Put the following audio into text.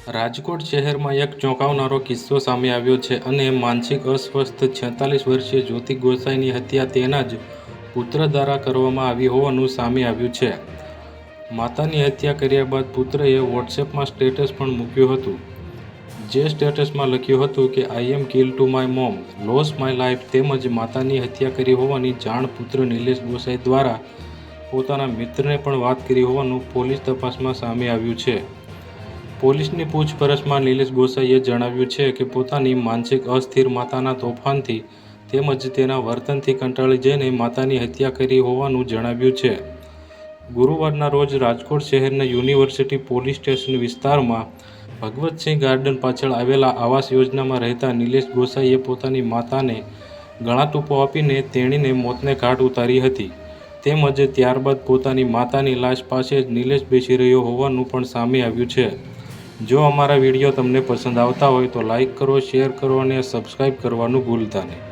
રાજકોટ શહેરમાં એક ચોંકાવનારો કિસ્સો સામે આવ્યો છે અને માનસિક અસ્વસ્થ 46 વર્ષીય જ્યોતિ ગોસાઈની હત્યા તેના જ પુત્ર દ્વારા કરવામાં આવી હોવાનું સામે આવ્યું છે। માતાની હત્યા કર્યા બાદ પુત્રએ વોટ્સએપમાં સ્ટેટસ પણ મૂક્યું હતું, જે સ્ટેટસમાં લખ્યું હતું કે I am kill to my mom, loss my life, તેમજ માતાની હત્યા કરી હોવાની જાણ પુત્ર નિલેશ ગોસાઈ દ્વારા પોતાના મિત્રને પણ વાત કરી હોવાનું પોલીસ તપાસમાં સામે આવ્યું છે। પોલીસની પૂછપરછમાં નિલેશ ગોસાઈએ જણાવ્યું છે કે પોતાની માનસિક અસ્થિર માતાના તોફાનથી તેમજ તેના વર્તનથી કંટાળી જઈને માતાની હત્યા કરી હોવાનું જણાવ્યું છે। ગુરુવારના રોજ રાજકોટ શહેરના યુનિવર્સિટી પોલીસ સ્ટેશન વિસ્તારમાં ભગવતસિંહ ગાર્ડન પાછળ આવેલા આવાસ યોજનામાં રહેતા નિલેશ ગોસાઈએ પોતાની માતાને ગળાટૂંપો આપીને તેણીને મોતને ઘાટ ઉતારી હતી, તેમજ ત્યારબાદ પોતાની માતાની લાશ પાસે જ નિલેશ બેસી રહ્યો હોવાનું પણ સામે આવ્યું છે। જો અમારા વિડીયો તમને પસંદ આવતા હોય તો લાઇક કરો, શેર કરો અને સબસ્ક્રાઇબ કરવાનું ભૂલતા નહીં।